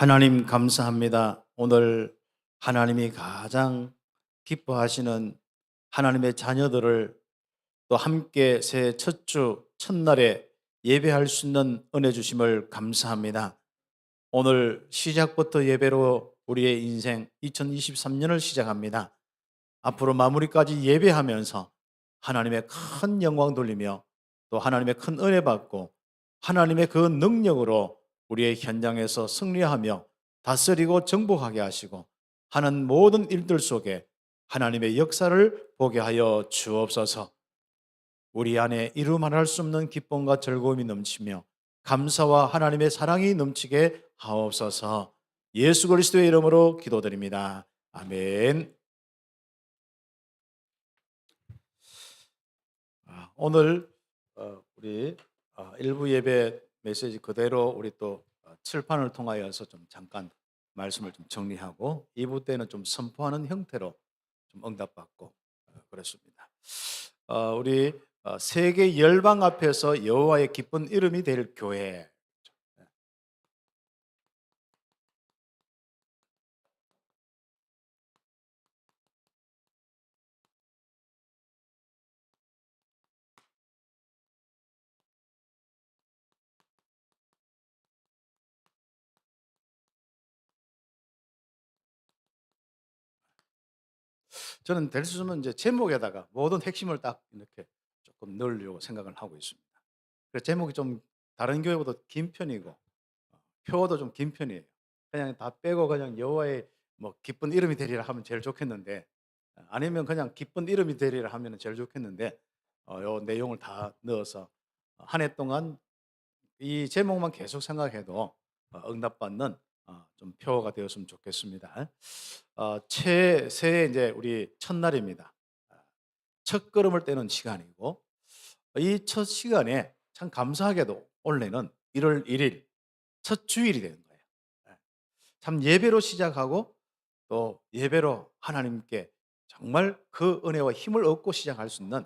하나님 감사합니다. 오늘 하나님이 가장 기뻐하시는 하나님의 자녀들을 또 함께 새해 첫 주 첫날에 예배할 수 있는 은혜 주심을 감사합니다. 오늘 시작부터 예배로 우리의 인생 2023년을 시작합니다. 앞으로 마무리까지 예배하면서 하나님의 큰 영광 돌리며 또 하나님의 큰 은혜 받고 하나님의 그 능력으로 우리의 현장에서 승리하며 다스리고 정복하게 하시고 하는 모든 일들 속에 하나님의 역사를 보게 하여 주옵소서. 우리 안에 이루 말할 수 없는 기쁨과 즐거움이 넘치며 감사와 하나님의 사랑이 넘치게 하옵소서. 예수 그리스도의 이름으로 기도드립니다. 아멘. 오늘 우리 일부 예배 메시지 그대로 우리 또 칠판을 통하여서 좀 잠깐 말씀을 좀 정리하고 2부 때는 좀 선포하는 형태로 좀 응답받고 그렇습니다. 우리 세계 열방 앞에서 여호와의 기쁜 이름이 될 교회. 저는 될 수 있으면 이제 제목에다가 모든 핵심을 딱 이렇게 조금 넣으려고 생각을 하고 있습니다. 그래서 제목이 좀 다른 교회보다 긴 편이고 표어도 좀 긴 편이에요. 그냥 다 빼고 그냥 여호와의 뭐 기쁜 이름이 되리라 하면 제일 좋겠는데 아니면 그냥 기쁜 이름이 되리라 하면 제일 좋겠는데 요 내용을 다 넣어서 한 해 동안 이 제목만 계속 생각해도 응답받는 좀 표어가 되었으면 좋겠습니다. 새해 이제 우리 첫날입니다. 아, 첫걸음을 떼는 시간이고 이 첫 시간에 참 감사하게도 올해는 1월 1일 첫 주일이 되는 거예요. 예. 참 예배로 시작하고 또 예배로 하나님께 정말 그 은혜와 힘을 얻고 시작할 수 있는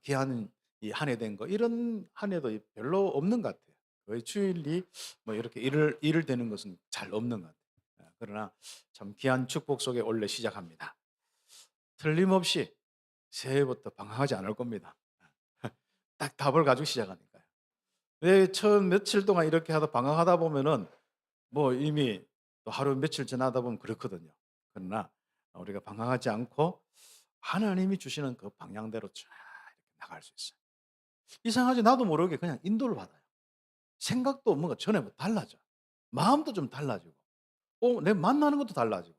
귀한 이 한 해 된 거 이런 한 해도 별로 없는 것 같아요. 거의 주일이 뭐 이렇게 일을 되는 것은 잘 없는 것 같아요. 그러나 참 귀한 축복 속에 올해 시작합니다. 틀림없이 새해부터 방황하지 않을 겁니다. 딱 답을 가지고 시작하니까요. 왜 처음 며칠 동안 이렇게 하다 방황하다 보면은 뭐 이미 또 하루 며칠 지나다 보면 그렇거든요. 그러나 우리가 방황하지 않고 하나님이 주시는 그 방향대로 쫙 이렇게 나갈 수 있어요. 이상하지 나도 모르게 그냥 인도를 받아요. 생각도 뭔가 전에보다 달라져. 마음도 좀 달라지고, 내 만나는 것도 달라지고,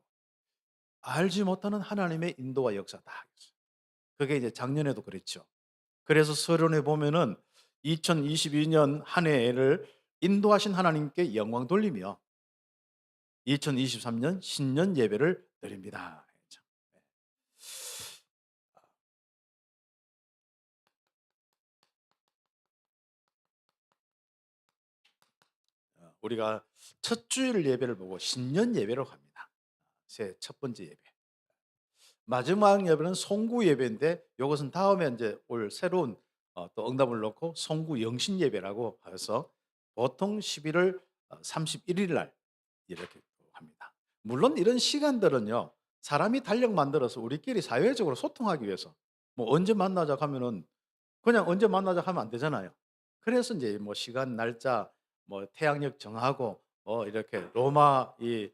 알지 못하는 하나님의 인도와 역사다. 그게 이제 작년에도 그랬죠. 그래서 서론에 보면은 2022년 한 해를 인도하신 하나님께 영광 돌리며 2023년 신년 예배를 드립니다. 그렇죠. 네. 우리가 첫 주일 예배를 보고 신년 예배로 갑니다. 새 첫 번째 예배. 마지막 예배는 송구 예배인데 이것은 다음에 이제 올 새로운 또 응답을 놓고 송구 영신 예배라고 해서 보통 11월 31일 날 이렇게 합니다. 물론 이런 시간들은요. 사람이 달력 만들어서 우리끼리 사회적으로 소통하기 위해서 뭐 언제 만나자 하면은 그냥 언제 만나자 하면 안 되잖아요. 그래서 이제 뭐 시간 날짜 뭐 태양력 정하고 이렇게 로마 이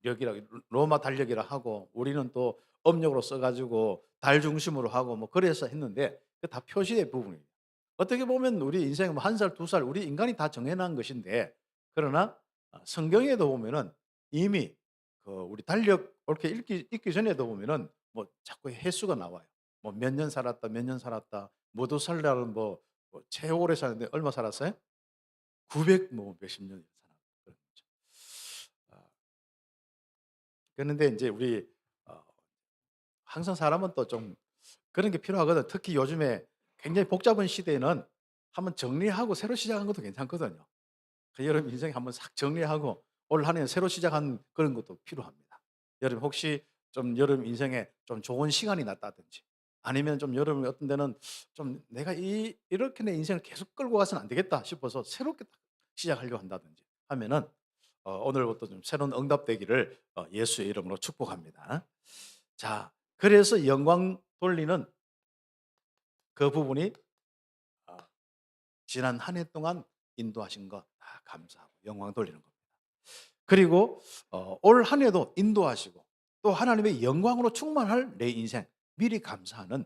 력이라 로마 달력이라 하고 우리는 또 âm 력으로 써 가지고 달 중심으로 하고 뭐 그래서 했는데 그 다 표시의 부분이에요. 어떻게 보면 우리 인생 뭐 1 살, 2살 우리 인간이 다 정해 놓은 것인데 그러나 성경에도 보면은 이미 그 우리 달력 옳게 읽기 전에도 보면은 뭐 자꾸 횟수가 나와요. 뭐 몇 년 살았다, 몇 년 살았다. 모두살날은 뭐 최 오래 사는데 얼마 살았어요? 900뭐 몇십 년 살았다. 그런 거죠. 아 그런데 인제 우리 어 항상 사람은 또 좀 그런 게 필요하거든. 특히 요즘에 굉장히 복잡한 시대에는 한번 정리하고 새로 시작하는 것도 괜찮거든요. 그 여러분 인생 한번 싹 정리하고 올 한 해 새로 시작한 그런 것도 필요합니다. 여러분 혹시 좀 여러분 인생에 좀 좋은 시간이 났다든지 아니면 좀 여러분 어떤 데는 좀 '내가 이렇게 내 인생을 계속 끌고 가서는 안 되겠다.' 싶어서 새롭게 딱 시작하려고 한다든지 하면은 오늘부터 좀 새로운 응답되기를 예수의 이름으로 축복합니다. 자, 그래서 영광 돌리는 그 부분이 어, 지난 한 해 동안 인도하신 거 다 감사하고 영광 돌리는 겁니다. 그리고 올 한 해도 인도하시고 또 하나님의 영광으로 충만할 내 인생 미리 감사하는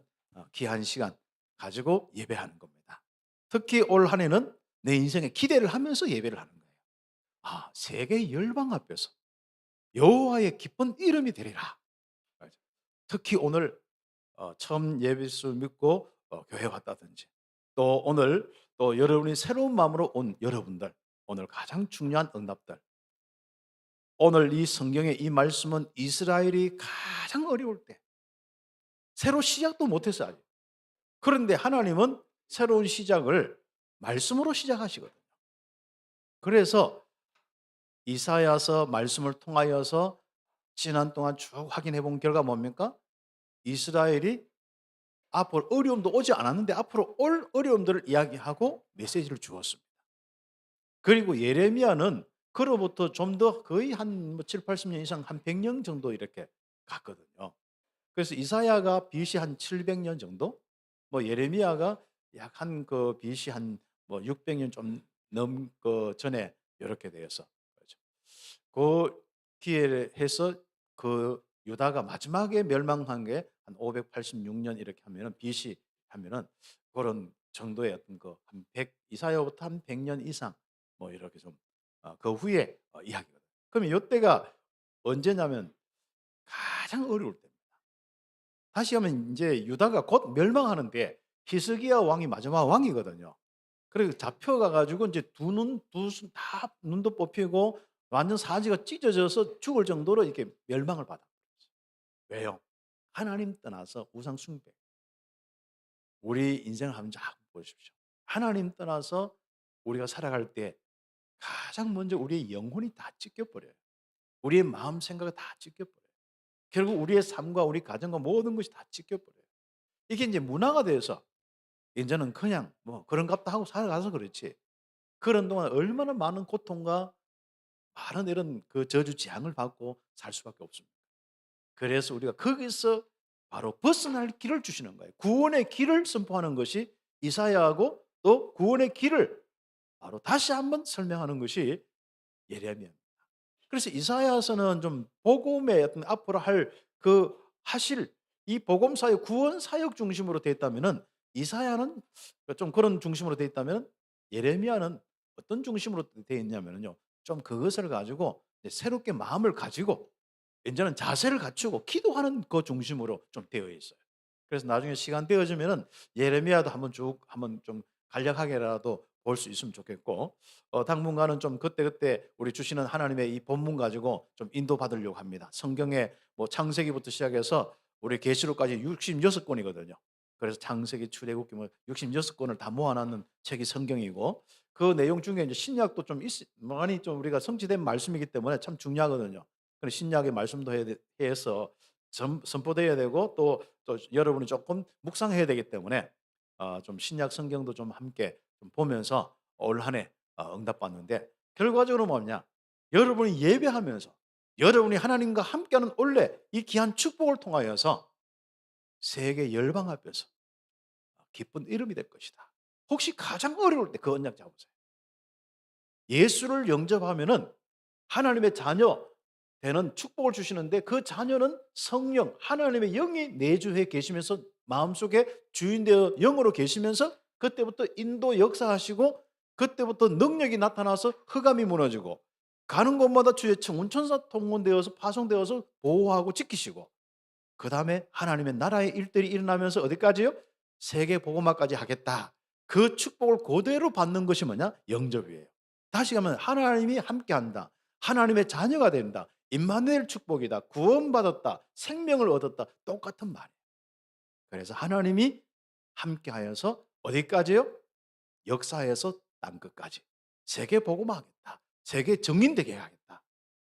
귀한 시간 가지고 예배하는 겁니다. 특히 올 한 해는 내 인생에 기대를 하면서 예배를 하는 거예요. 세계 열방 앞에서 여호와의 기쁜 이름이 되리라. 특히 오늘 처음 예배를 믿고 교회 왔다든지 또 오늘 또 여러분이 새로운 마음으로 온 여러분들 오늘 가장 중요한 응답들 오늘 이 성경의 이 말씀은 이스라엘이 가장 어려울 때 새로 시작도 못했어요 아직. 그런데 하나님은 새로운 시작을 말씀으로 시작하시거든요. 그래서 이사야서 말씀을 통하여서 지난 동안 쭉 확인해 본 결과 뭡니까? 이스라엘이 앞으로 어려움도 오지 않았는데 앞으로 올 어려움들을 이야기하고 메시지를 주었습니다. 그리고 예레미야는 그로부터 좀 더 거의 한 7, 80년 이상 한 100년 정도 이렇게 갔거든요. 그래서 이사야가 BC 한 700년 정도, 뭐 예레미야가 약 한 그 BC 한 뭐 600년 좀 넘그 전에 이렇게 되어서 그렇죠. 그 기회를 해서 그 유다가 마지막에 멸망한 게 한 586년 이렇게 하면은 BC 하면은 그런 정도의 어떤 그한 100, 이사야부터 한 100년 이상 뭐 이렇게 좀 그 후에 이야기거든요. 그러면 요때가 언제냐면 가장 어려울 때입니다. 다시 하면 이제 유다가 곧 멸망하는데 히스기야 왕이 마지막 왕이거든요. 그리고 잡혀가 가지고 이제 두 눈, 두 손 다 눈도 뽑히고 완전 사지가 찢어져서 죽을 정도로 이렇게 멸망을 받아. 왜요? 하나님 떠나서 우상 숭배. 우리 인생을 한번 쫙 보십시오. 하나님 떠나서 우리가 살아갈 때 가장 먼저 우리의 영혼이 다 찢겨 버려요. 우리의 마음 생각이 다 찢겨 버려요. 결국 우리의 삶과 우리 가정과 모든 것이 다 찢겨 버려요. 이게 이제 문화가 돼서 이제는 그냥 뭐 그런갑다 하고 살아가서 그렇지. 그런 동안 얼마나 많은 고통과 많은 이런 그 저주 재앙을 받고 살 수밖에 없습니다. 그래서 우리가 거기서 바로 벗어날 길을 주시는 거예요. 구원의 길을 선포하는 것이 이사야하고 또 구원의 길을 바로 다시 한번 설명하는 것이 예레미야입니다. 그래서 이사야서는 좀 복음의 어떤 앞으로 할 그 하실 이 복음 사역, 구원 사역 중심으로 돼 있다면은 이사야는 좀 그런 중심으로 돼 있다면 예레미야는 어떤 중심으로 돼 있냐면요. 좀 그것을 가지고 이제 새롭게 마음을 가지고 이제는 자세를 갖추고 기도하는 그 중심으로 좀 되어 있어요. 그래서 나중에 시간 되어지면은 예레미야도 한번 쭉 한번 좀 간략하게라도 볼 수 있으면 좋겠고 당분간은 좀 그때그때 우리 주시는 하나님의 이 본문 가지고 좀 인도받으려고 합니다. 성경에 뭐 창세기부터 시작해서 우리 계시록까지 66권이거든요. 그래서 창세기, 출애굽기 뭐 66권을 다 모아놨는 책이 성경이고 그 내용 중에 이제 신약도 좀 많이 좀 우리가 성취된 말씀이기 때문에 참 중요하거든요. 그래서 신약의 말씀도 해서 선포돼야 되고 또 여러분이 조금 묵상해야 되기 때문에 좀 신약 성경도 좀 함께 좀 보면서 올 한 해 응답받는데 결과적으로 뭐냐? 여러분이 예배하면서 여러분이 하나님과 함께하는 원래 이 귀한 축복을 통하여서 세계 열방 앞에서 기쁜 이름이 될 것이다. 혹시 가장 어려울 때 그 언약 잡으세요. 예수를 영접하면은 하나님의 자녀 되는 축복을 주시는데 그 자녀는 성령, 하나님의 영이 내주해 계시면서 마음속에 주인되어 영으로 계시면서 그때부터 인도 역사하시고 그때부터 능력이 나타나서 흑암이 무너지고 가는 곳마다 주의 청운천사 통문되어서 파송되어서 보호하고 지키시고 그 다음에 하나님의 나라의 일들이 일어나면서 어디까지요? 세계 복음화까지 하겠다. 그 축복을 그대로 받는 것이 뭐냐? 영접이에요. 다시 가면 하나님이 함께한다. 하나님의 자녀가 된다. 임마누엘 축복이다. 구원받았다. 생명을 얻었다. 똑같은 말이에요. 그래서 하나님이 함께하여서 어디까지요? 역사에서 땅 끝까지 세계 복음화하겠다. 세계 정인되게 하겠다.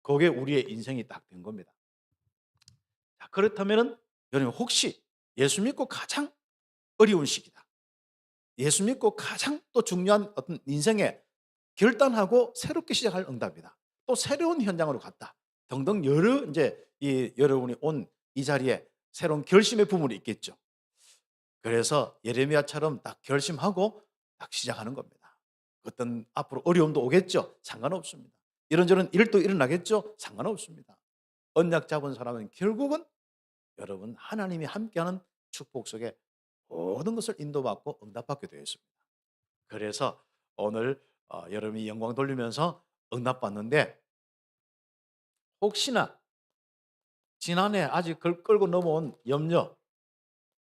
그게 우리의 인생이 딱 된 겁니다. 자, 그렇다면은 여러분 혹시 예수 믿고 가장 어려운 시기다. 예수 믿고 가장 또 중요한 어떤 인생에 결단하고 새롭게 시작할 응답이다. 또 새로운 현장으로 갔다. 등등 여러 이제 이 여러분이 온 이 자리에 새로운 결심의 부분이 있겠죠. 그래서 예레미야처럼 딱 결심하고 딱 시작하는 겁니다. 어떤 앞으로 어려움도 오겠죠. 상관없습니다. 이런저런 일도 일어나겠죠. 상관없습니다. 언약 잡은 사람은 결국은 여러분 하나님이 함께하는 축복 속에 모든 것을 인도받고 응답받게 되어 있습니다. 그래서 오늘 여러분이 영광 돌리면서 응답받는데 혹시나 지난해 아직 끌고 넘어온 염려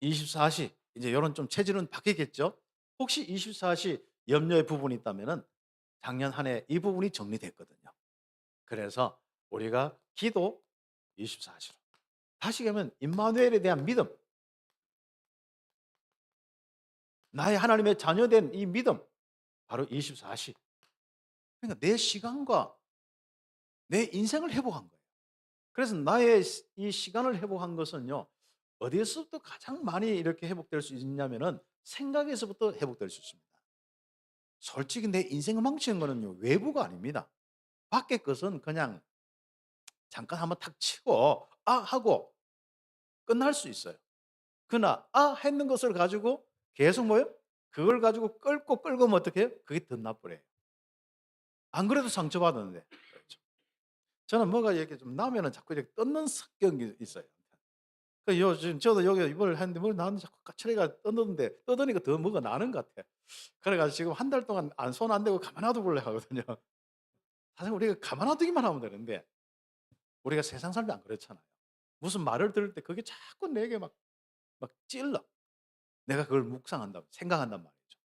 24시 이제 요런 좀 체질은 바뀌겠죠. 혹시 24시 염려의 부분이 있다면은 작년 한 해 이 부분이 정리됐거든요. 그래서 우리가 기도 24시로 다시 가면 임마누엘에 대한 믿음, 나의 하나님의 자녀된 이 믿음 바로 24시. 그러니까 내 시간과 내 인생을 회복한 거예요. 그래서 나의 이 시간을 회복한 것은요. 어디에서부터 가장 많이 이렇게 회복될 수 있냐면은 생각에서부터 회복될 수 있습니다. 솔직히 내 인생을 망치는 거는요. 외부가 아닙니다. 밖의 것은 그냥 잠깐 한번 탁 치고 아 하고 끝날 수 있어요. 그러나 아 했는 것을 가지고 계속 뭐요? 그걸 가지고 끌고 오면 어떻게 해요? 그게 더 나쁘래요. 안 그래도 상처받았는데. 그렇죠. 저는 뭐가 이렇게 좀 나면은 자꾸 이렇게 뜯는 습격이 있어요. 그 요즘 저도 여기 이걸 했는데 뭐 나는 자꾸 까칠해가 뜯는데 뜯으니까 더 뭐가 나는 것 같아. 그래 가지고 지금 한 달 동안 손 안 대고 가만 놔둬 볼래 하거든요. 사실 우리가 가만 놔두기만 하면 되는데 우리가 세상 살면 안 그렇잖아요. 무슨 말을 들을 때 그게 자꾸 내게 막 찔러. 내가 그걸 묵상한다 생각한단 말이죠.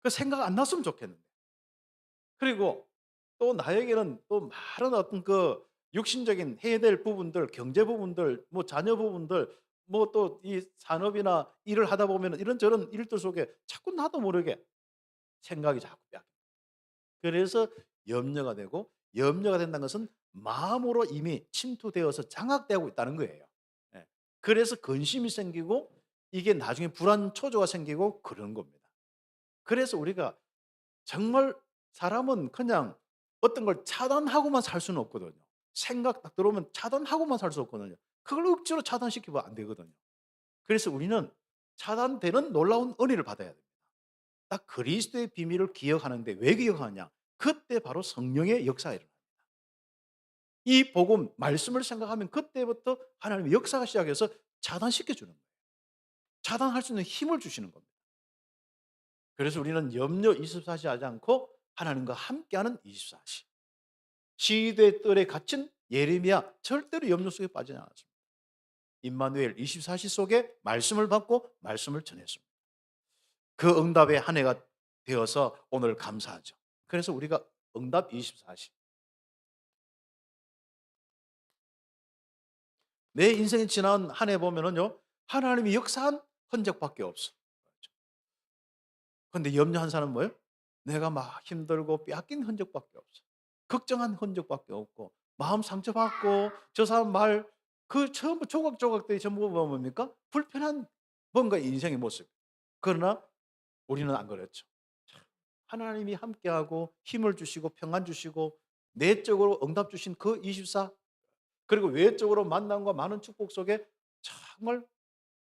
그 생각 안 났으면 좋겠는데. 그리고 또 나에게는 또 많은 어떤 그 육신적인 해야 될 부분들, 경제 부분들, 뭐 자녀 부분들, 뭐 또 이 산업이나 일을 하다 보면은 이런저런 일들 속에 자꾸 나도 모르게 생각이 자꾸 뺏겨. 그래서 염려가 되고 염려가 된다는 것은 마음으로 이미 침투되어서 장악되고 있다는 거예요. 예. 그래서 근심이 생기고 이게 나중에 불안 초조가 생기고 그런 겁니다. 그래서 우리가 정말 사람은 그냥 어떤 걸 차단하고만 살 수는 없거든요. 생각 딱 들어오면 차단하고만 살 수 없거든요. 그걸 억지로 차단시키면 안 되거든요. 그래서 우리는 차단되는 놀라운 은혜를 받아야 됩니다. 딱 그리스도의 비밀을 기억하는데 왜 기억하느냐? 그때 바로 성령의 역사가 일어납니다. 이 복음 말씀을 생각하면 그때부터 하나님의 역사가 시작해서 차단시켜 주는 거예요. 차단할 수 있는 힘을 주시는 겁니다. 그래서 우리는 염려 24시 하지 않고 하나님과 함께하는 24시. 시대의 뜰에 갇힌 예레미야 절대로 염려 속에 빠지지 않았습니다. 임마누엘 24시 속에 말씀을 받고 말씀을 전했습니다. 그 응답의 한 해가 되어서 오늘 감사하죠. 그래서 우리가 응답 24시. 내 인생이 지난 한 해 보면은요. 하나님이 역사한 흔적밖에 없어. 그런데 염려한 사람은 뭐예요? 내가 막 힘들고 빼앗긴 흔적밖에 없어. 걱정한 흔적밖에 없고 마음 상처받고 저 사람 말 그 전부 조각조각들이 전부 뭡니까? 불편한 뭔가 인생의 모습. 그러나 우리는 안 그렇죠. 하나님이 함께하고 힘을 주시고 평안 주시고 내적으로 응답 주신 그 24 그리고 외적으로 만남과 많은 축복 속에 정말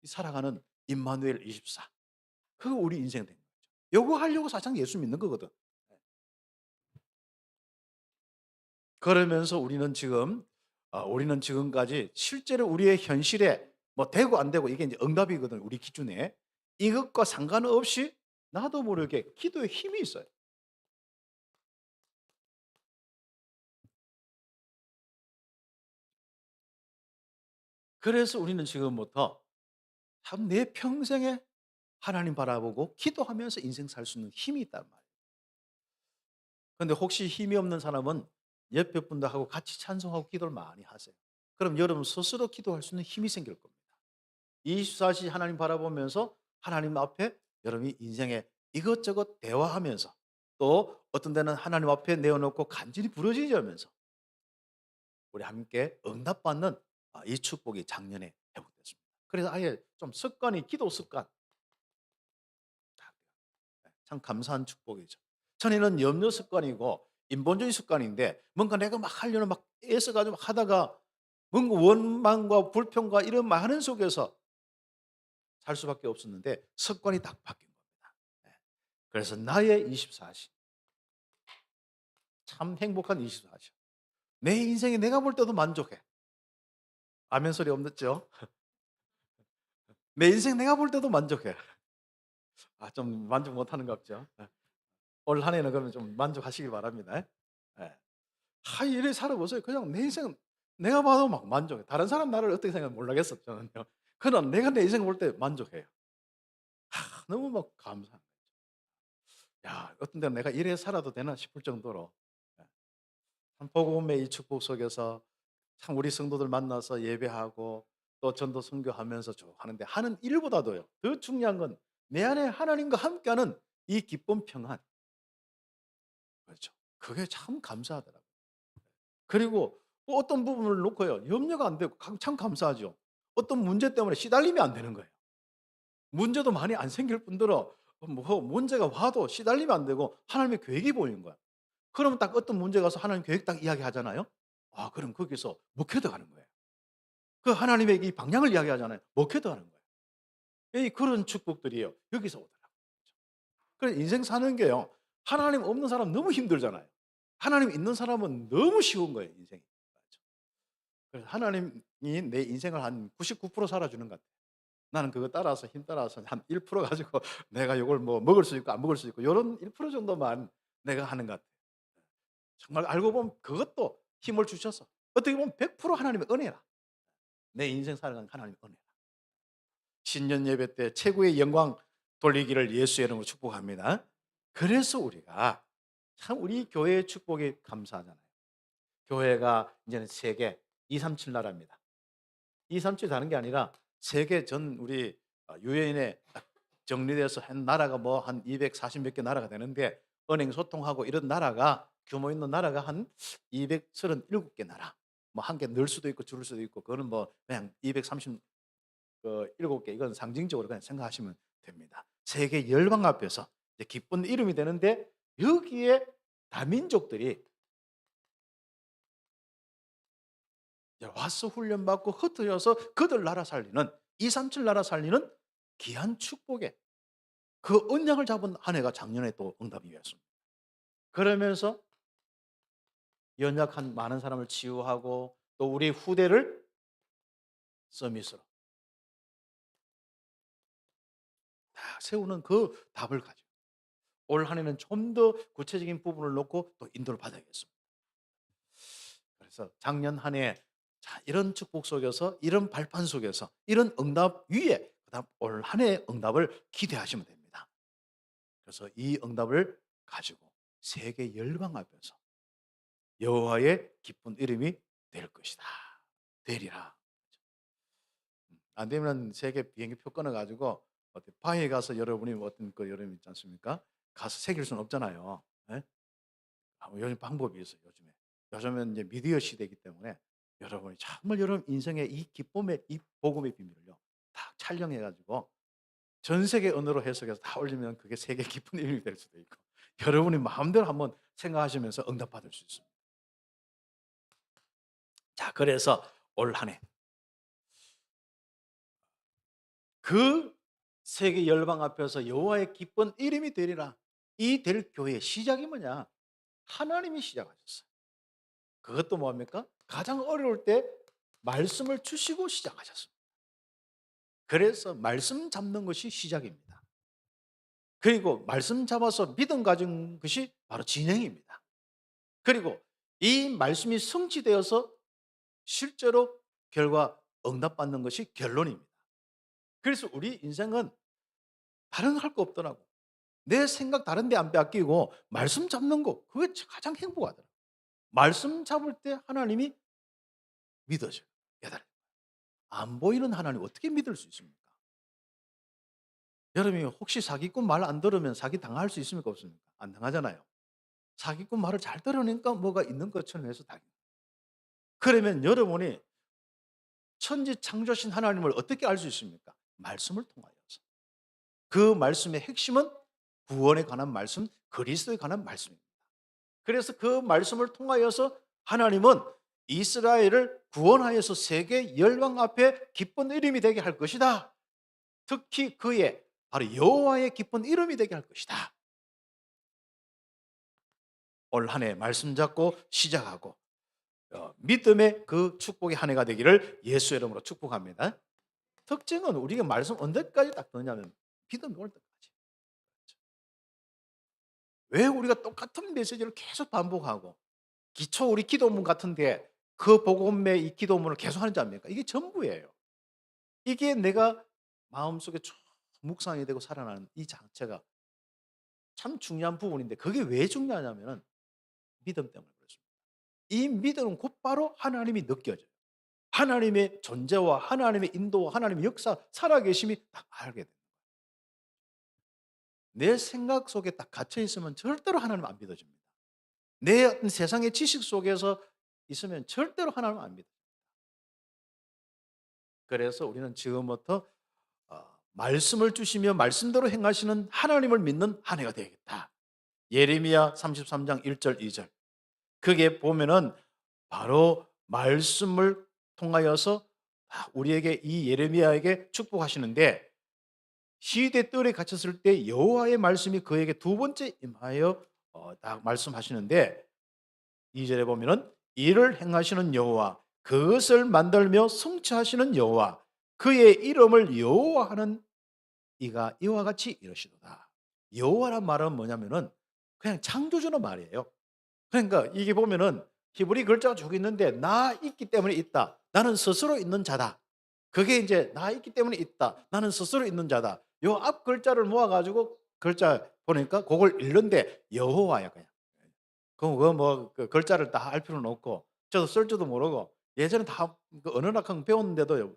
살아가는 임마누엘 24. 그거 우리 인생 된 거죠. 요거 하려고 사실 예수 믿는 거거든. 그러면서 우리는 지금까지 실제로 우리의 현실에 뭐 되고 안 되고 이게 이제 응답이거든 우리 기준에. 이것과 상관없이 나도 모르게 기도에 힘이 있어요. 그래서 우리는 지금부터 참 내 평생에 하나님 바라보고 기도하면서 인생 살 수 있는 힘이 있단 말이에요. 근데 혹시 힘이 없는 사람은 옆에 분들하고 같이 찬송하고 기도를 많이 하세요. 그럼 여러분 스스로 기도할 수 있는 힘이 생길 겁니다. 24시 하나님 바라보면서 하나님 앞에 여러분이 인생에 이것저것 대화하면서 또 어떤 데는 하나님 앞에 내어놓고 간절히 부르짖으면서 우리 함께 응답받는 이 축복이 작년에 회복됐습니다. 그래서 아예 좀 습관이 기도 습관 참 감사한 축복이죠. 전에는 염려 습관이고 인본주의 습관인데 뭔가 내가 막 하려는 막 애써 가지고 막 하다가 뭔가 원망과 불평과 이런 많은 속에서 살 수밖에 없었는데 습관이 딱 바뀐 겁니다. 예. 그래서 나의 24시 참 행복한 24시. 내 인생에 내가 볼 때도 만족해. 아멘 소리 없었죠? 내 인생 내가 볼 때도 만족해. 아 좀 만족 못 하는 것 같죠? 예. 올 한 해는 그러면 좀 만족하시길 바랍니다. 예. 이래 살아보세요. 그냥 내 인생은 내가 봐도 막 만족해. 다른 사람 나를 어떻게 생각하는지 몰라겠어 저는요. 그러나 내가 내 인생을 볼 때 만족해요. 너무 막 감사한 거죠. 야 어떤 때는 '내가 이래 살아도 되나?' 싶을 정도로 예 참 복음의 이 축복 속에서 참 우리 성도들 만나서 예배하고 또 전도 선교하면서 쭉 하는데 하는 일보다도요 더 중요한 건 내 안에 하나님과 함께하는 이 기쁨 평안 그렇죠. 그게 참 감사하더라고요. 그리고 또 어떤 부분을 놓고요. 염려가 안 되고 참 감사하죠. 어떤 문제 때문에 시달림이 안 되는 거예요. 문제도 많이 안 생길 뿐더러 뭐 문제가 와도 시달리면 안 되고 하나님의 계획이 보이는 거야. 그러면 딱 어떤 문제가 와서 하나님 계획 딱 이야기하잖아요. 그럼 거기서 먹혀도 가는 거예요. 그 하나님의 이 방향을 이야기하잖아요. 먹혀도 가는 거예요. 그런 축복들이에요. 여기서 오더라고요. 그래서 인생 사는 게요. 하나님 없는 사람 너무 힘들잖아요. 하나님 있는 사람은 너무 쉬운 거예요, 인생이. 그래서 하나님이 내 인생을 한 99% 살아주는 것 같아요. 나는 그거 따라서 힘 따라서 한 1% 가지고 내가 요걸 뭐 먹을 수 있고 안 먹을 수 있고 요런 1% 정도만 내가 하는 것 같아요. 정말 알고 보면 그것도 힘을 주셔서 어떻게 보면 100% 하나님의 은혜라. 내 인생 살아가는 하나님의 은혜라. 신년 예배 때 최고의 영광 돌리기를 예수의 이름으로 축복합니다. 그래서 우리가 참 우리 교회의 축복에 감사하잖아요. 교회가 이제는 세계 237 나라입니다. 237 다른 게 아니라 세계 전 우리 유엔에 딱 정리돼서 한 나라가 뭐 한 240 몇 개 나라가 되는데 은행 소통하고 이런 나라가 규모 있는 나라가 한 237개 나라. 뭐 한 개 늘 수도 있고 줄을 수도 있고 그거는 뭐 그냥 237개 이건 상징적으로 그냥 생각하시면 됩니다. 세계 열방 앞에서 이제 기쁜 이름이 되는데 여기에 다민족들이 이제 와서 훈련받고 흩어져서 그들 나라 살리는 237 나라 살리는 귀한 축복에 그 언약을 잡은 한 해가 작년에 또 응답이었습니다. 그러면서 연약한 많은 사람을 치유하고 또 우리 후대를 서밋으로 딱 세우는 그 답을 가지고 올 한 해는 좀 더 구체적인 부분을 놓고 또 인도를 받아야겠습니다. 그래서 작년 한 해 자 이런 축복 속에서 이런 발판 속에서 이런 응답 위에 그다음 올 한 해의 응답을 기대하시면 됩니다. 그래서 이 응답을 가지고 세계 열방 앞에서 여호와의 기쁜 이름이 될 것이다. 되리라. 안 되면 세계 비행기표 끊어 가지고 어디 바에 가서 여러분이 어떤 그 여름 있지 않습니까? 가서 새길 수는 없잖아요. 예? 요즘 방법이 있어요, 요즘에. 요즘은 이제 미디어 시대이기 때문에 여러분이 정말 여러분 인생의 이 기쁨의 이 복음의 비밀을요. 다 촬영해 가지고 전 세계 언어로 해석해서 다 올리면 그게 세계 깊은 의미이 될 수도 있고 여러분이 마음대로 한번 생각하시면서 응답받을 수 있습니다. 자 그래서 올 한 해 그 세계 열방 앞에서 여호와의 기쁜 이름이 되리라. 이 될 교회의 시작이 뭐냐? 하나님이 시작하셨어요. 그것도 뭡니까? 가장 어려울 때 말씀을 주시고 시작하셨습니다. 그래서 말씀 잡는 것이 시작입니다. 그리고 말씀 잡아서 믿음 가진 것이 바로 진행입니다. 그리고 이 말씀이 성취되어서 실제로 결과 응답받는 것이 결론입니다. 그래서 우리 인생은 다른 거 할 거 없더라고. 내 생각 다른 데 안 빼앗기고 말씀 잡는 거 그게 가장 행복하더라. 말씀 잡을 때 하나님이 믿어져요. 깨달아요. 안 보이는 하나님 어떻게 믿을 수 있습니까? 여러분이 혹시 사기꾼 말 안 들으면 사기 당할 수 있습니까? 없습니까? 안 당하잖아요. 사기꾼 말을 잘 들으니까 뭐가 있는 것처럼 해서 당해요. 그러면 여러분이 천지 창조신 하나님을 어떻게 알 수 있습니까? 말씀을 통하여서. 그 말씀의 핵심은 구원에 관한 말씀, 그리스도에 관한 말씀입니다. 그래서 그 말씀을 통하여서 하나님은 이스라엘을 구원하여서 세계 열방 앞에 기쁜 이름이 되게 할 것이다. 특히 그의 바로 여호와의 기쁜 이름이 되게 할 것이다. 올 한 해 말씀 잡고 시작하고 믿음의 그 축복의 한 해가 되기를 예수의 이름으로 축복합니다. 특징은 우리가 말씀 언제까지 딱 듣냐면 믿음이 올 때까지. 왜 우리가 똑같은 메시지를 계속 반복하고 기초 우리 기도문 같은데 그 복음의 이 기도문을 계속 하는지 압니까? 이게 전부예요. 이게 내가 마음속에 쭉 묵상이 되고 살아나는 이 자체가 참 중요한 부분인데 그게 왜 중요하냐면은 믿음 때문에 그렇습니다. 이 믿음은 곧바로 하나님이 느껴져요. 하나님의 존재와 하나님의 인도와 하나님의 역사, 살아계심이 딱 알게 돼요. 내 생각 속에 딱 갇혀 있으면 절대로 하나님 안 믿어집니다. 내 어떤 세상의 지식 속에서 있으면 절대로 하나님 안 믿어요. 그래서 우리는 지금부터 말씀을 주시며 말씀대로 행하시는 하나님을 믿는 한 해가 되겠다. 예레미야 33장 1절 2절. 그게 보면은 바로 말씀을 통하여서 우리에게 이 예레미야에게 축복하시는데 시대 뜰에 갇혔을 때 여호와의 말씀이 그에게 두 번째 임하여 딱 말씀하시는데 2절에 보면은 이를 행하시는 여호와 그것을 만들며 성취하시는 여호와 그의 이름을 여호와 하는 이가 이와 같이 이러시도다. 여호와란 말은 뭐냐면은 그냥 창조주는 말이에요. 그러니까 이게 보면은 히브리 글자가 쭉 있는데 나 있기 때문에 있다. 나는 스스로 있는 자다. 그게 이제 나 있기 때문에 있다. 나는 스스로 있는 자다. 요 앞 글자를 모아 가지고 글자 보니까 그걸 읽는데 여호와야 그냥. 그거 뭐 글자를 다 알 필요는 없고 저도 쓸 줄도 모르고 예전에 다그 언어학원 배웠는데도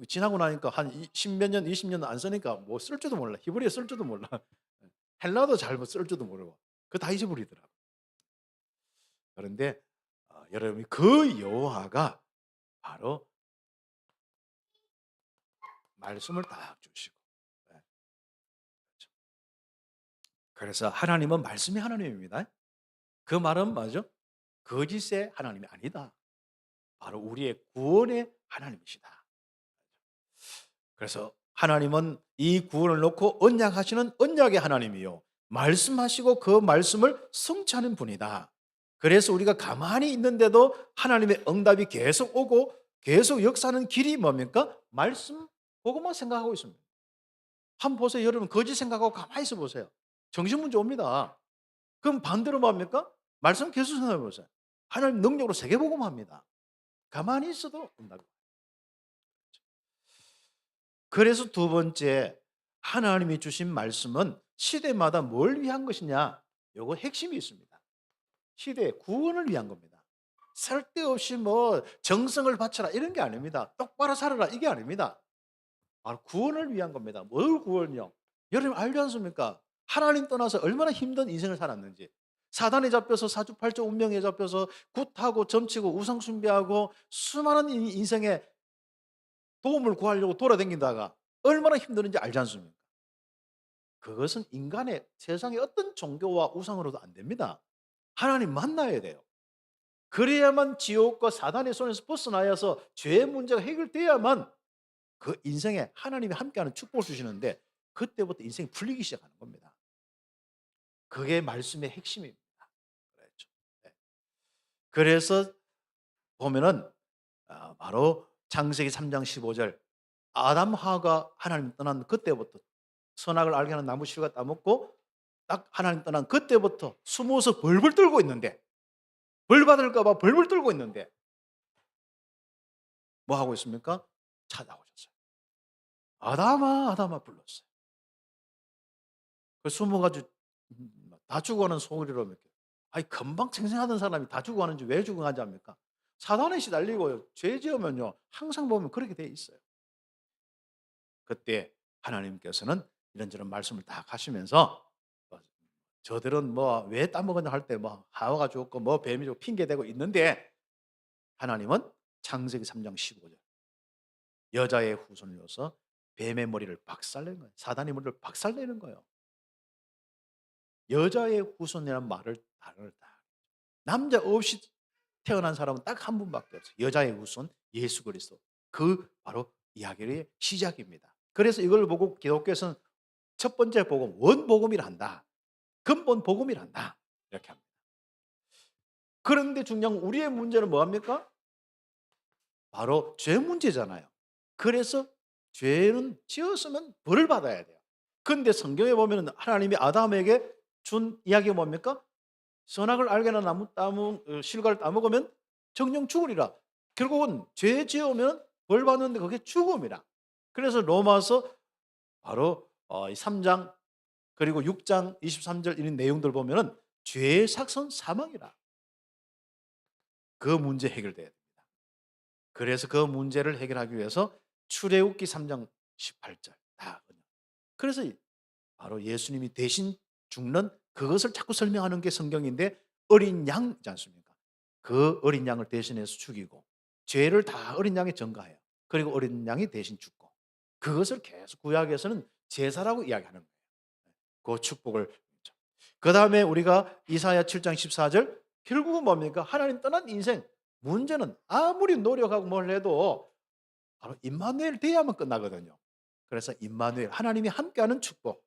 지나고 나니까 한 10몇 년, 20년 안 쓰니까 뭐 쓸 줄도 몰라. 히브리어 쓸 줄도 몰라. 헬라어도 잘 쓸 줄도 모르고. 그거 다 잊어버리더라고. 그런데 여러분이 그 여호와가 바로 말씀을 딱 주시고 네, 그렇죠. 그래서 하나님은 말씀이 하나님입니다. 그 말은 뭐죠? 거짓의 하나님이 아니다. 바로 우리의 구원의 하나님이시다. 그래서 하나님은 이 구원을 놓고 언약하시는 언약의 하나님이요. 말씀하시고 그 말씀을 성취하는 분이다. 그래서 우리가 가만히 있는데도 하나님의 응답이 계속 오고 계속 역사하는 길이 뭡니까? 말씀 보고만 생각하고 있습니다. 한번 보세요. 여러분 거짓 생각하고 가만히 있어 보세요. 정신문제 옵니다. 그럼 반대로 뭡니까? 말씀 계속 생각해 보세요. 하나님 능력으로 세계복음 합니다. 가만히 있어도 응답이. 그래서 두 번째 하나님이 주신 말씀은 시대마다 뭘 위한 것이냐? 요거 핵심이 있습니다. 시대의 구원을 위한 겁니다. 쓸데없이 뭐 정성을 바쳐라 이런 게 아닙니다. 똑바로 살아라 이게 아닙니다. 바로 구원을 위한 겁니다. 뭘 구원이요? 여러분 알지 않습니까? 하나님 떠나서 얼마나 힘든 인생을 살았는지. 사단에 잡혀서 사주팔자 운명에 잡혀서 굿하고 점치고 우상 숭배하고 수많은 인생에 도움을 구하려고 돌아다닌다가 얼마나 힘드는지 알지 않습니까? 그것은 인간의 세상의 어떤 종교와 우상으로도 안 됩니다. 하나님 만나야 돼요. 그래야만 지옥과 사단의 손에서 벗어나야서 죄의 문제가 해결돼야만 그 인생에 하나님이 함께하는 축복을 주시는데 그때부터 인생이 풀리기 시작하는 겁니다. 그게 말씀의 핵심입니다. 그렇죠. 네. 그래서 보면은 바로 창세기 3장 15절 아담 하와가 하나님 떠난 그때부터 선악을 알게 하는 나무 씨가 따먹고 딱 하나님 떠난 그때부터 숨어서 벌벌 떨고 있는데 벌 받을까 봐 벌벌 떨고 있는데 뭐 하고 있습니까? 찾아오셨어요. 아담아 아담아 불렀어요. 그 숨어 가지고 다 죽어가는 소리로 이렇게 아니 금방 생생하던 사람이 다 죽어가는지 왜 죽어가는지 압니까? 사단에 시달리고 죄 지으면요 항상 보면 그렇게 돼 있어요. 그때 하나님께서는 이런저런 말씀을 딱 하시면서 저들은 뭐 왜 따먹었냐 할 때 뭐 하와가 죽었고 뭐 뱀이 죽고 핑계 대고 있는데 하나님은 창세기 3장 15절 여자의 후손을 넣어서 뱀의 머리를 박살내는 거예요. 사단의 머리를 박살내는 거예요. 여자의 후손이라는 말을 단어를 다. 남자 없이 태어난 사람은 딱 한 분밖에 없어요. 여자의 후손 예수 그리스도. 그 바로 이야기의 시작입니다. 그래서 이걸 보고 기독교에서는 첫 번째 복음, 원복음이라 한다. 근본 복음이라 한다. 이렇게 합니다. 그런데 중요한 우리의 문제는 뭐합니까? 바로 죄 문제잖아요. 그래서 죄는 지었으면 벌을 받아야 돼요. 그런데 성경에 보면 하나님이 아담에게 준 이야기가 뭡니까? 선악을 알게나 실과를 따먹으면 정령 죽으리라. 결국은 죄 지으면 벌 받는데 그게 죽음이라. 그래서 로마서 바로 3장 그리고 6장 23절 이런 내용들 보면은 죄의 삭선 사망이라. 그 문제 해결돼야 됩니다. 그래서 그 문제를 해결하기 위해서 출애굽기 3장 18절 다. 그래서 바로 예수님이 대신 죽는 그것을 자꾸 설명하는 게 성경인데 어린 양이지 않습니까? 그 어린 양을 대신해서 죽이고 죄를 다 어린 양에 전가해요. 그리고 어린 양이 대신 죽고 그것을 계속 구약에서는 제사라고 이야기하는 거예요. 그 축복을. 그 다음에 우리가 이사야 7장 14절 결국은 뭡니까? 하나님 떠난 인생. 문제는 아무리 노력하고 뭘 해도 바로 임마누엘 돼야만 끝나거든요. 그래서 임마누엘 하나님이 함께하는 축복.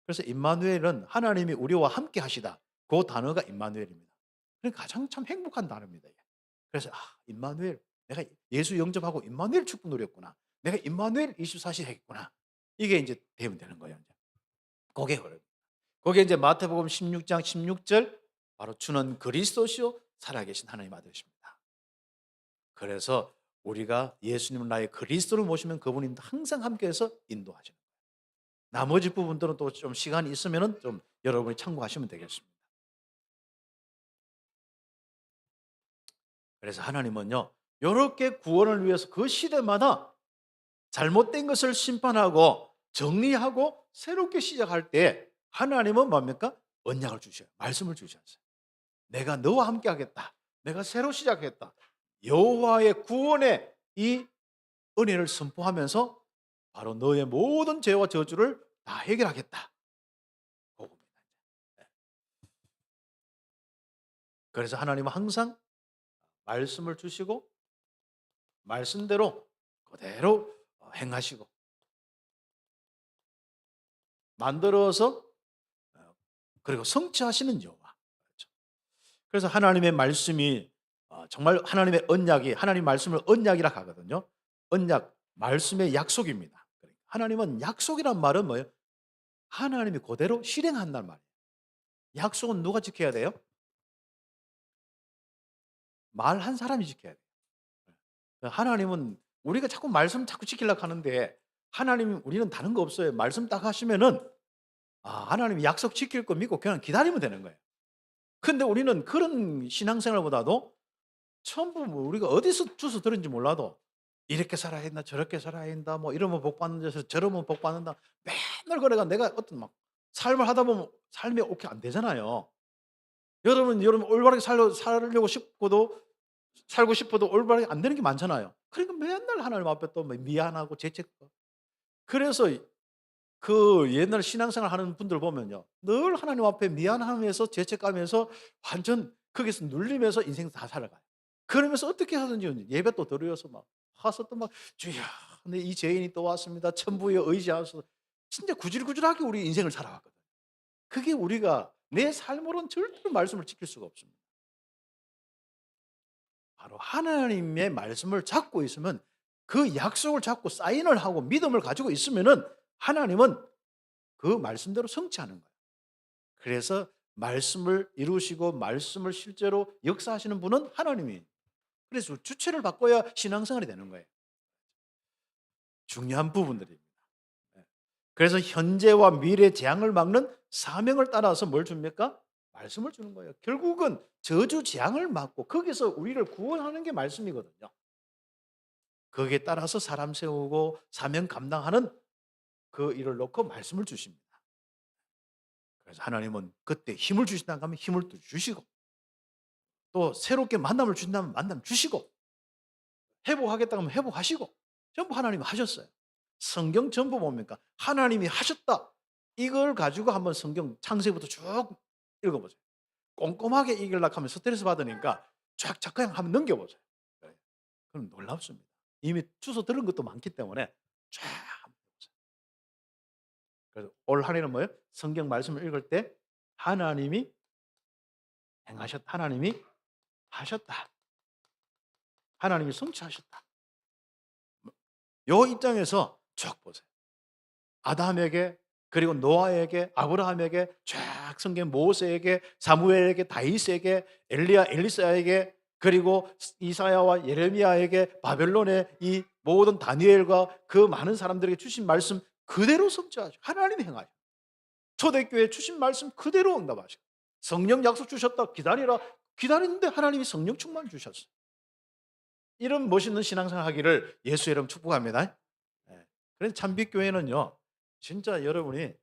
그래서 임마누엘은 하나님이 우리와 함께 하시다. 그 단어가 임마누엘입니다. 그러니까 가장 참 행복한 단어입니다. 그래서 임마누엘 내가 예수 영접하고 임마누엘 축복 누렸구나. 내가 임마누엘 24시 했구나. 이게 이제 되면 되는 거예요. 이제. 그게 그래요. 거기에 이제 마태복음 16장 16절 바로 주는 그리스도시요 살아계신 하나님 아들이십니다. 그래서 우리가 예수님을 나의 그리스도를 모시면 그분이 항상 함께해서 인도하시는 거예요. 나머지 부분들은 또 좀 시간이 있으면은 좀 여러분이 참고하시면 되겠습니다. 그래서 하나님은요, 이렇게 구원을 위해서 그 시대마다 잘못된 것을 심판하고 정리하고 새롭게 시작할 때 하나님은 뭡니까? 언약을 주셔요. 말씀을 주셨어요. 내가 너와 함께 하겠다. 내가 새로 시작했다. 여호와의 구원의 이 은혜를 선포하면서 바로 너의 모든 죄와 저주를 다 해결하겠다. 그겁니다. 네. 그래서 하나님은 항상 말씀을 주시고 말씀대로 그대로 행하시고 만들어서 그리고 성취하시는 여호와. 그렇죠. 그래서 하나님의 말씀이 정말 하나님의 언약이 하나님 말씀을 언약이라 하거든요. 언약 말씀의 약속입니다. 하나님은 약속이란 말은 뭐예요? 하나님이 그대로 실행한다는 말이에요. 약속은 누가 지켜야 돼요? 말한 사람이 지켜야 돼요. 하나님은 우리가 자꾸 말씀 자꾸 지키려고 하는데 하나님 우리는 다른 거 없어요. 말씀 딱 하시면은 하나님이 약속 지킬 거 믿고 그냥 기다리면 되는 거예요. 근데 우리는 그런 신앙생활보다도 전부 뭐 우리가 어디서 주워 들은지 몰라도 이렇게 살아야 된다, 저렇게 살아야 된다, 뭐 이러면 복 받는 데서 저러면 복 받는다. 맨날 그래가 내가 어떤 막 삶을 하다 보면 삶이 오케이 안 되잖아요. 여러분 올바르게 살려고 싶고도 살고 싶어도 올바르게 안 되는 게 많잖아요. 그러니까 맨날 하나님 앞에 또 뭐 미안하고 죄책감. 그래서 그 옛날 신앙생활 하는 분들 보면요. 늘 하나님 앞에 미안함에서 죄책감에서 완전 거기서 눌리면서 인생 다 살아가요. 그러면서 어떻게 하든지 예배 또 드려서 막 와서 또 막 주여 네, 이 죄인이 또 왔습니다. 천부에 의지하소서. 진짜 구질구질하게 우리 인생을 살아왔거든요. 그게 우리가 내 삶으로는 절대로 말씀을 지킬 수가 없습니다. 바로 하나님의 말씀을 잡고 있으면 그 약속을 잡고 사인을 하고 믿음을 가지고 있으면은 하나님은 그 말씀대로 성취하는 거예요. 그래서 말씀을 이루시고 말씀을 실제로 역사하시는 분은 하나님이. 그래서 주체를 바꿔야 신앙생활이 되는 거예요. 중요한 부분들입니다. 예. 그래서 현재와 미래 재앙을 막는 사명을 따라서 뭘 줍니까? 말씀을 주는 거예요. 결국은 저주 재앙을 막고 거기서 우리를 구원하는 게 말씀이거든요. 거기에 따라서 사람 세우고 사명 감당하는 그 일을 놓고 말씀을 주십니다. 그래서 하나님은 그때 힘을 주신다고 하면 힘을 또 주시고 또 새롭게 만남을 주신다면 만남 주시고 회복하겠다고 하면 회복하시고 전부 하나님이 하셨어요. 성경 전부 뭡니까? 하나님이 하셨다. 이걸 가지고 한번 성경 창세기부터 쭉 읽어보세요. 꼼꼼하게 이기려고 하면 스트레스 받으니까 쫙 그냥 한번 넘겨보세요. 네. 그럼 놀랍습니다. 이미 주워 들은 것도 많기 때문에 쫙 한번 보세요. 그래서 올 한해는 뭐예요? 성경 말씀을 읽을 때 하나님이 하나님이 하셨다. 하나님이 성취하셨다. 요 입장에서 쭉 보세요. 아담에게 그리고 노아에게 아브라함에게 쫙 성경 모세에게 사무엘에게 다윗에게 엘리야 엘리사에게 그리고 이사야와 예레미야에게 바벨론의 이 모든 다니엘과 그 많은 사람들에게 주신 말씀 그대로 성취하시고 하나님이 행하시고 초대교회에 주신 말씀 그대로 응답하시고 성령 약속 주셨다 기다리라 기다리는데 하나님이 성령 충만 주셨어요. 이런 멋있는 신앙생활 하기를 예수 이름 축복합니다. 예. 그래서 참빛교회는요. 진짜 여러분이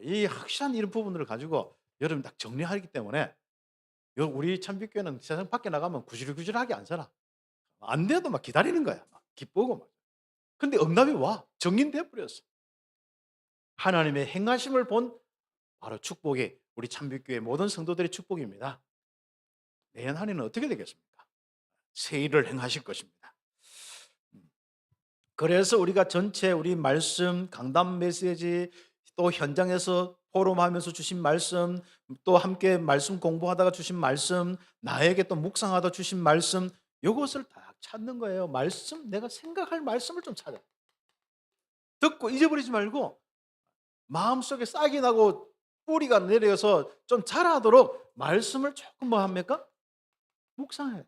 이 확실한 이런 부분들을 가지고 여러분 딱 정리하기 때문에 우리 참빛교회는 세상 밖에 나가면 구질구질하게 안 살아. 안 돼도 막 기다리는 거야. 막 기쁘고 막. 근데 응답이 와. 정인돼 버렸어. 하나님의 행하심을 본 바로 축복이 우리 참빛교회 모든 성도들의 축복입니다. 내년 한 해는 어떻게 되겠습니까? 새 일을 행하실 것입니다. 그래서 우리가 전체 우리 말씀, 강단 메시지, 또 현장에서 포럼하면서 주신 말씀, 또 함께 말씀 공부하다가 주신 말씀, 나에게 또 묵상하다 주신 말씀, 이것을 다 찾는 거예요. 말씀, 내가 생각할 말씀을 좀 찾아. 듣고 잊어버리지 말고 마음속에 싹이 나고 뿌리가 내려서 좀 자라도록 말씀을 조금 뭐 합니까? 묵상해요.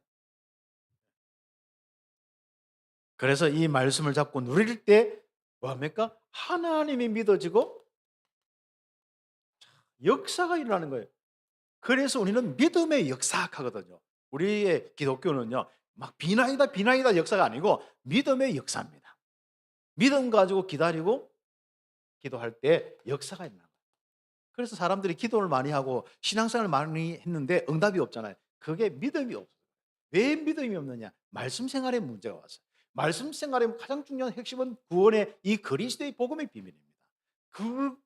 그래서 이 말씀을 잡고 누릴 때 뭐합니까? 하나님이 믿어지고 역사가 일어나는 거예요. 그래서 우리는 믿음의 역사학하거든요. 우리의 기독교는요. 막 비나이다 역사가 아니고 믿음의 역사입니다. 믿음 가지고 기다리고 기도할 때 역사가 일어나요. 그래서 사람들이 기도를 많이 하고 신앙생활을 많이 했는데 응답이 없잖아요. 그게 믿음이 없어요. 왜 믿음이 없느냐? 말씀 생활에 문제가 왔어요. 말씀 생활의 가장 중요한 핵심은 구원의 이 그리스도의 복음의 비밀입니다.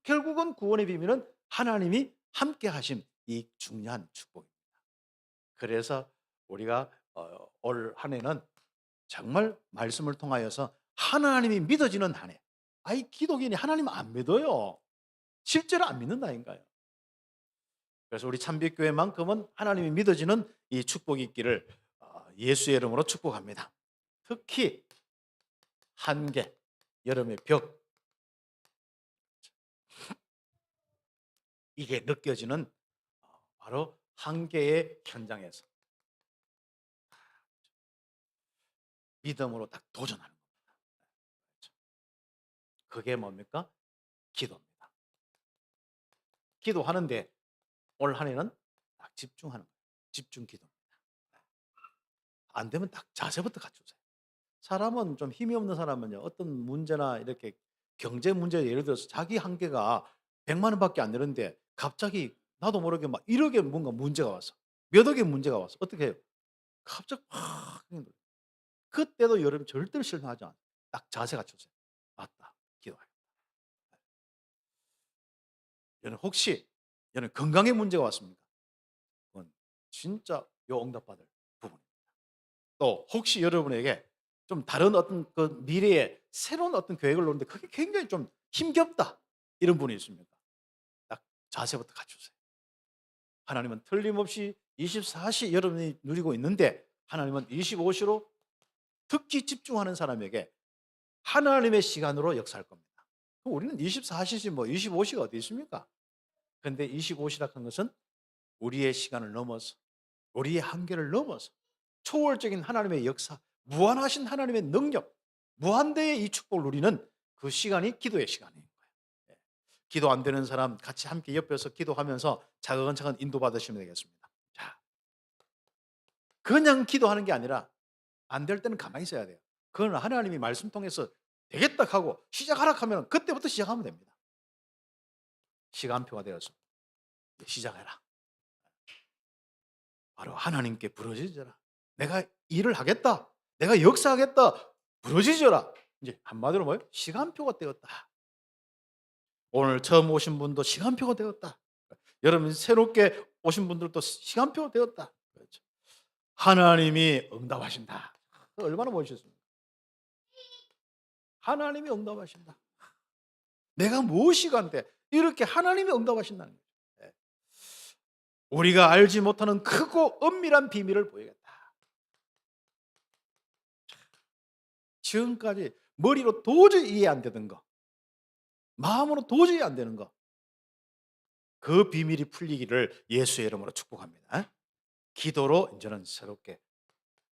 결국은 구원의 비밀은 하나님이 함께 하신 이 중요한 축복입니다. 그래서 우리가 올 한 해는 정말 말씀을 통하여서 하나님이 믿어지는 한 해. 아이 기독인이 하나님 안 믿어요. 실제로 안 믿는다니까요. 그래서 우리 참빛교회만큼은 하나님이 믿어지는 이 축복이 있기를 예수의 이름으로 축복합니다. 특히 한계, 여름의 벽 이게 느껴지는 바로 한계의 현장에서 믿음으로 딱 도전하는 겁니다. 그게 뭡니까? 기도입니다. 기도하는데 올 한 해는 딱 집중하는 거예요. 집중 기도입니다. 안 되면 딱 자세부터 갖추세요. 사람은 좀 힘이 없는 사람은요. 어떤 문제나 이렇게 경제 문제 예를 들어서 자기 한계가 100만 원밖에 안 되는데 갑자기 나도 모르게 막 1억에 뭔가 문제가 왔어. 몇 억의 문제가 왔어. 어떻게 해요? 갑자기 확 힘들어요. 그때도 여러분 절대로 실망하지 않아요. 딱 자세 갖추세요. 맞다. 기도하겠다. 여러분 혹시 여러분 건강에 문제가 왔습니까? 그건 진짜 요 응답받을 부분입니다. 또 혹시 여러분에게 좀 다른 어떤 그 미래에 새로운 어떤 계획을 놓는데 그게 굉장히 좀 힘겹다. 이런 분이 있습니까? 딱 자세부터 갖추세요. 하나님은 틀림없이 24시 여러분이 누리고 있는데 하나님은 25시로 특히 집중하는 사람에게 하나님의 시간으로 역사할 겁니다. 우리는 24시지 뭐 25시가 어디 있습니까? 그런데 25시라 한 것은 우리의 시간을 넘어서 우리의 한계를 넘어서 초월적인 하나님의 역사, 무한하신 하나님의 능력, 무한대의 이 축복을 누리는 그 시간이 기도의 시간인 거예요. 예. 기도 안 되는 사람 같이 함께 옆에서 기도하면서 차근차근 인도받으시면 되겠습니다. 자, 그냥 기도하는 게 아니라 안 될 때는 가만히 있어야 돼요. 그건 하나님이 말씀 통해서 되겠다 하고 시작하라 하면 그때부터 시작하면 됩니다. 시간표가 되어서 시작해라. 바로 하나님께 부르짖어라. 내가 일을 하겠다. 내가 역사하겠다. 부르짖어라. 이제 한마디로 뭐예요? 시간표가 되었다. 오늘 처음 오신 분도 시간표가 되었다. 여러분 새롭게 오신 분들도 시간표 되었다. 그렇죠. 하나님이 응답하신다. 얼마나 멋있습니까? 하나님이 응답하신다. 내가 무엇이간데 이렇게 하나님이 응답하신다는 거죠. 예. 우리가 알지 못하는 크고 은밀한 비밀을 보이겠다. 지금까지 머리로 도저히 이해 안 되던 거, 마음으로 도저히 안 되는 거, 그 비밀이 풀리기를 예수의 이름으로 축복합니다. 기도로 이제는 새롭게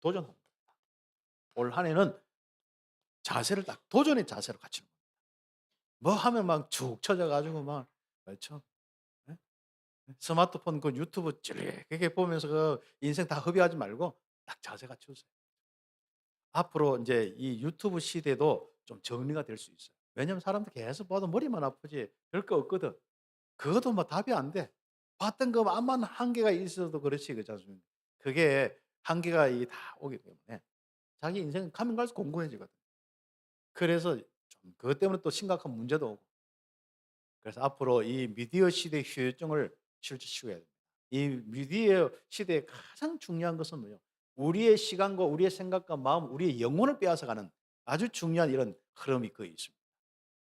도전합니다. 올 한 해는 자세를 딱 도전의 자세로 갖추는 겁니다. 뭐 하면 막 축 처져가지고 막 그렇죠. 예? 스마트폰 그 유튜브 찌릿하게 보면서 그 인생 다 허비하지 말고 딱 자세 갖추세요. 앞으로 이제 이 유튜브 시대도 좀 정리가 될 수 있어요. 왜냐하면 사람들 계속 봐도 머리만 아프지 별거 없거든. 그것도 뭐 답이 안 돼. 봤던 것만 한계가 있어도 그렇지 그렇지 않습니까? 그게 한계가 이 다 오기 때문에 자기 인생은 가면 갈수록 공고해지거든. 그래서 좀 그것 때문에 또 심각한 문제도 오고. 그래서 앞으로 이 미디어 시대의 효율성을 실질시켜야 됩니다. 이 미디어 시대의 가장 중요한 것은 뭐예요? 우리의 시간과 우리의 생각과 마음, 우리의 영혼을 빼앗아가는 아주 중요한 이런 흐름이 거기 있습니다.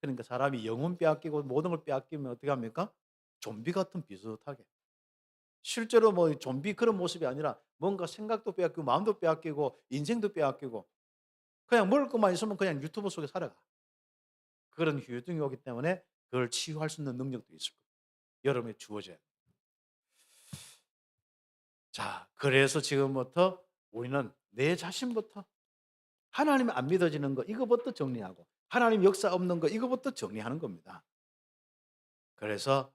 그러니까 사람이 영혼 빼앗기고 모든 걸 빼앗기면 어떻게 합니까? 좀비 같은 비슷하게. 실제로 뭐 좀비 그런 모습이 아니라 뭔가 생각도 빼앗기고 마음도 빼앗기고 인생도 빼앗기고 그냥 먹을 것만 있으면 그냥 유튜브 속에 살아가. 그런 효율성이 오기 때문에 그걸 치유할 수 있는 능력도 있을 거예요. 여러분이 주어져야 돼요. 자, 그래서 지금부터 우리는 내 자신부터 하나님 안 믿어지는 거 이거부터 정리하고 하나님 역사 없는 거 이거부터 정리하는 겁니다. 그래서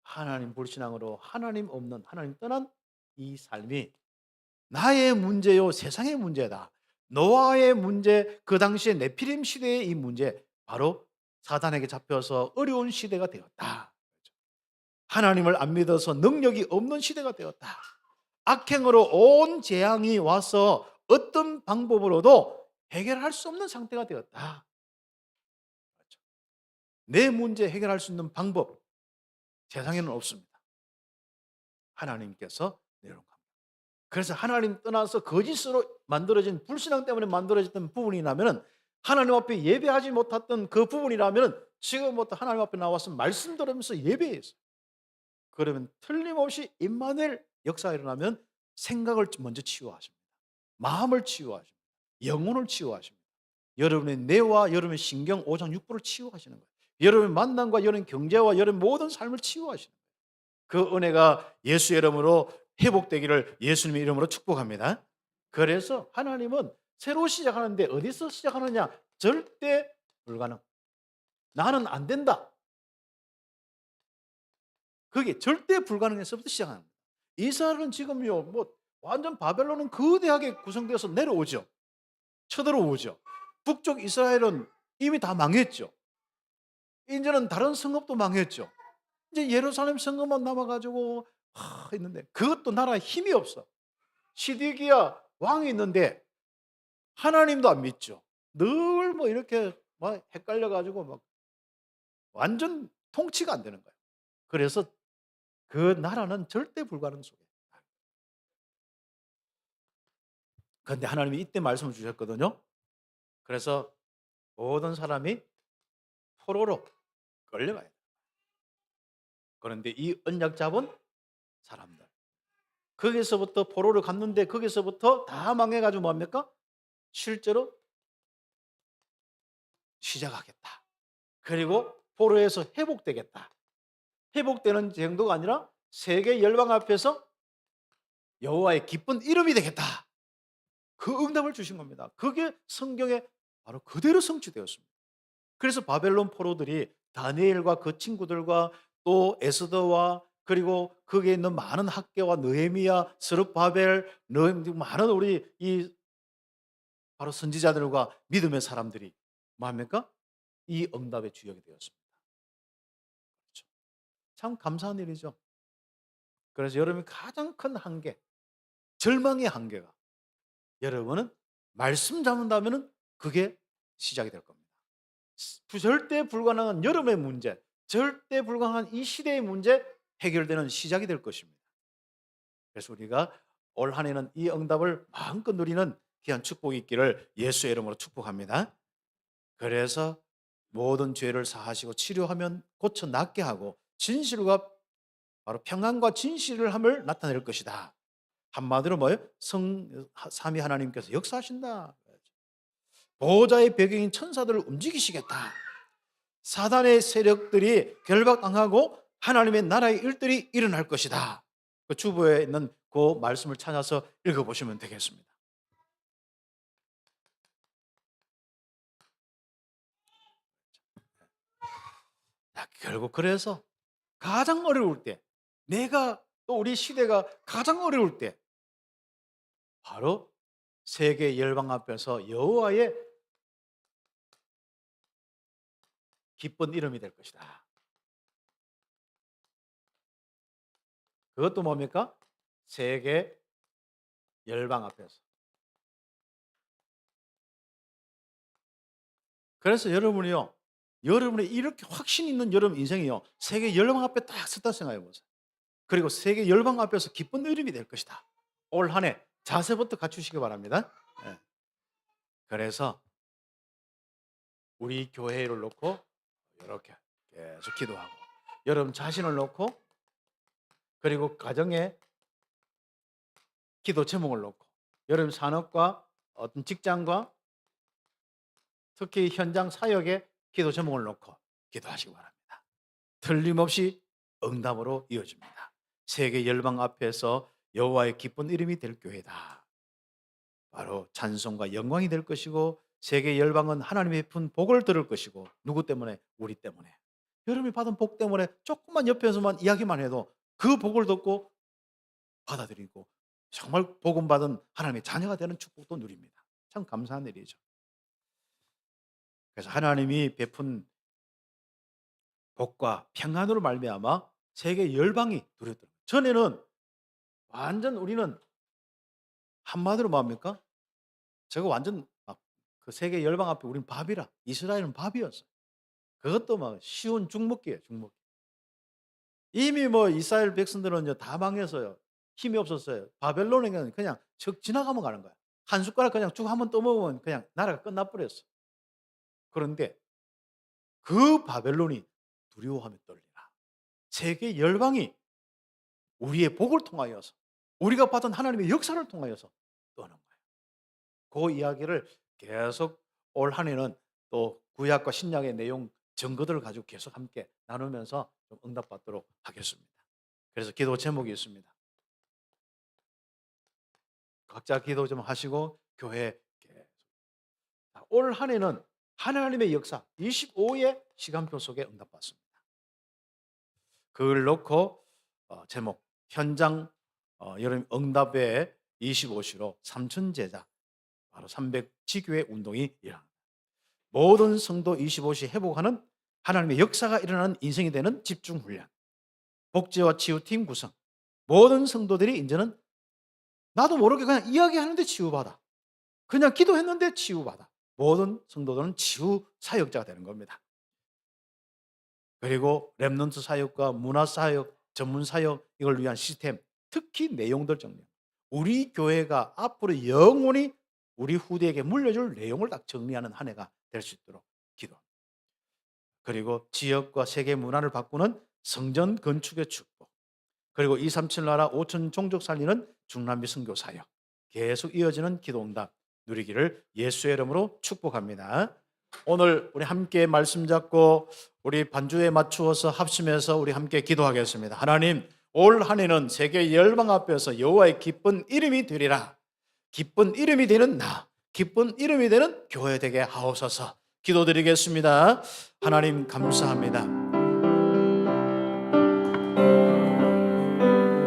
하나님 불신앙으로 하나님 없는 하나님 떠난 이 삶이 나의 문제요 세상의 문제다. 노아의 문제 그 당시에 네피림 시대의 이 문제 바로 사단에게 잡혀서 어려운 시대가 되었다. 하나님을 안 믿어서 능력이 없는 시대가 되었다. 악행으로 온 재앙이 와서 어떤 방법으로도 해결할 수 없는 상태가 되었다. 그렇죠. 내 문제 해결할 수 있는 방법 세상에는 없습니다. 하나님께서 내려놓은 겁니다. 그래서 하나님 떠나서 거짓으로 만들어진 불신앙 때문에 만들어졌던 부분이라면 하나님 앞에 예배하지 못했던 그 부분이라면 지금부터 하나님 앞에 나와서 말씀 들으면서 예배했어요. 그러면 틀림없이 임마누엘 역사가 일어나면 생각을 먼저 치유하십니다. 마음을 치유하십니다. 영혼을 치유하십니다. 여러분의 뇌와 여러분의 신경 5장 6부를 치유하시는 거예요. 여러분의 만남과 여러분의 경제와 여러분의 모든 삶을 치유하시는 거예요. 그 은혜가 예수 이름으로 회복되기를 예수님의 이름으로 축복합니다. 그래서 하나님은 새로 시작하는데 어디서 시작하느냐? 절대 불가능. 나는 안 된다. 그게 절대 불가능해서부터 시작하는 거예요. 이스라엘은 지금요, 뭐 완전 바벨론은 거대하게 구성되어서 내려오죠. 쳐들어오죠. 북쪽 이스라엘은 이미 다 망했죠. 이제는 다른 성읍도 망했죠. 이제 예루살렘 성읍만 남아가지고 있는데 그것도 나라에 힘이 없어. 시디기야 왕이 있는데 하나님도 안 믿죠. 늘 뭐 이렇게 막 헷갈려가지고 막 완전 통치가 안 되는 거예요. 그래서 그 나라는 절대 불가능 속에. 그런데 하나님이 이때 말씀을 주셨거든요. 그래서 모든 사람이 포로로 끌려가야 돼요. 그런데 이 언약 잡은 사람들. 거기서부터 포로를 갔는데 거기서부터 다 망해가지고 뭡니까? 실제로 시작하겠다. 그리고 포로에서 회복되겠다. 회복되는 정도가 아니라 세계 열방 앞에서 여호와의 기쁜 이름이 되겠다. 그 응답을 주신 겁니다. 그게 성경에 바로 그대로 성취되었습니다. 그래서 바벨론 포로들이 다니엘과 그 친구들과 또 에스더와 그리고 거기에 있는 많은 학계와 느헤미야, 스룹바벨, 많은 우리 이 바로 선지자들과 믿음의 사람들이 뭡니까? 이 응답의 주역이 되었습니다. 그렇죠. 참 감사한 일이죠. 그래서 여러분이 가장 큰 한계, 절망의 한계가 여러분은 말씀 잡는다면 그게 시작이 될 겁니다. 절대 불가능한 여러분의 문제, 절대 불가능한 이 시대의 문제 해결되는 시작이 될 것입니다. 그래서 우리가 올 한 해는 이 응답을 마음껏 누리는 귀한 축복이 있기를 예수의 이름으로 축복합니다. 그래서 모든 죄를 사하시고 치료하면 고쳐 낫게 하고 진실과 바로 평안과 진실을 함을 나타낼 것이다. 한마디로 뭐예요? 삼위 하나님께서 역사하신다. 보호자의 배경인 천사들을 움직이시겠다. 사단의 세력들이 결박당하고 하나님의 나라의 일들이 일어날 것이다. 그 주보에 있는 그 말씀을 찾아서 읽어보시면 되겠습니다. 결국 그래서 가장 어려울 때, 내가 또 우리 시대가 가장 어려울 때 바로 세계 열방 앞에서 여호와의 기쁜 이름이 될 것이다. 그것도 뭡니까? 세계 열방 앞에서. 그래서 여러분이요, 여러분의 이렇게 확신 있는 여러분 인생이요, 세계 열방 앞에 딱 섰다 생각해 보세요. 그리고 세계 열방 앞에서 기쁜 이름이 될 것이다. 올 한 해 자세부터 갖추시기 바랍니다. 예. 그래서 우리 교회를 놓고 이렇게 계속 기도하고, 여러분 자신을 놓고, 그리고 가정의 기도 제목을 놓고, 여러분 산업과 어떤 직장과 특히 현장 사역의 기도 제목을 놓고 기도하시기 바랍니다. 틀림없이 응답으로 이어집니다. 세계 열방 앞에서 여호와의 기쁜 이름이 될 교회다. 바로 찬송과 영광이 될 것이고, 세계 열방은 하나님의 베푼 복을 들을 것이고, 누구 때문에? 우리 때문에. 여러분이 받은 복 때문에 조금만 옆에서만 이야기만 해도 그 복을 듣고 받아들이고 정말 복음 받은 하나님의 자녀가 되는 축복도 누립니다. 참 감사한 일이죠. 그래서 하나님이 베푼 복과 평안으로 말미암아 세계 열방이 두렵더라고요. 전에는 완전 우리는 한마디로 뭡니까? 제가 완전 막 그 세계 열방 앞에 우린 밥이라, 이스라엘은 밥이었어요. 그것도 막 쉬운 죽먹기예요, 죽먹기. 이미 뭐 이스라엘 백성들은 이제 다 망해서요, 힘이 없었어요. 바벨론에는 그냥 척 지나가면 가는 거야. 한 숟가락 그냥 쭉 한번 떠먹으면 그냥 나라가 끝나버렸어. 그런데 그 바벨론이 두려워하며 떨리라. 세계 열방이 우리의 복을 통하여서, 우리가 받은 하나님의 역사를 통하여서 떠는 거예요. 그 이야기를 계속 올 한 해는 또 구약과 신약의 내용 증거들을 가지고 계속 함께 나누면서 좀 응답받도록 하겠습니다. 그래서 기도 제목이 있습니다. 각자 기도 좀 하시고 교회 계속. 올 한 해는 하나님의 역사 25의 시간표 속에 응답받습니다. 그걸 놓고 제목 현장 여름 응답의 25시로 삼천 제자, 바로 300지교회 운동이 일어납니다. 모든 성도 25시 회복하는 하나님의 역사가 일어나는 인생이 되는 집중훈련, 복지와 치유팀 구성. 모든 성도들이 이제는 나도 모르게 그냥 이야기하는데 치유받아, 그냥 기도했는데 치유받아. 모든 성도들은 치유 사역자가 되는 겁니다. 그리고 렘넌트 사역과 문화 사역, 전문 사역, 이걸 위한 시스템, 특히 내용들 정리. 우리 교회가 앞으로 영원히 우리 후대에게 물려줄 내용을 딱 정리하는 한 해가 될 수 있도록 기도합니다. 그리고 지역과 세계 문화를 바꾸는 성전 건축의 축복, 그리고 237 나라 5천 종족 살리는 중남미 선교 사역, 계속 이어지는 기도 응답 누리기를 예수의 이름으로 축복합니다. 오늘 우리 함께 말씀 잡고 우리 반주에 맞추어서 합심해서 우리 함께 기도하겠습니다. 하나님, 올 한 해는 세계 열방 앞에서 여호와의 기쁜 이름이 되리라. 기쁜 이름이 되는 나, 기쁜 이름이 되는 교회 되게 하옵소서. 기도드리겠습니다. 하나님 감사합니다.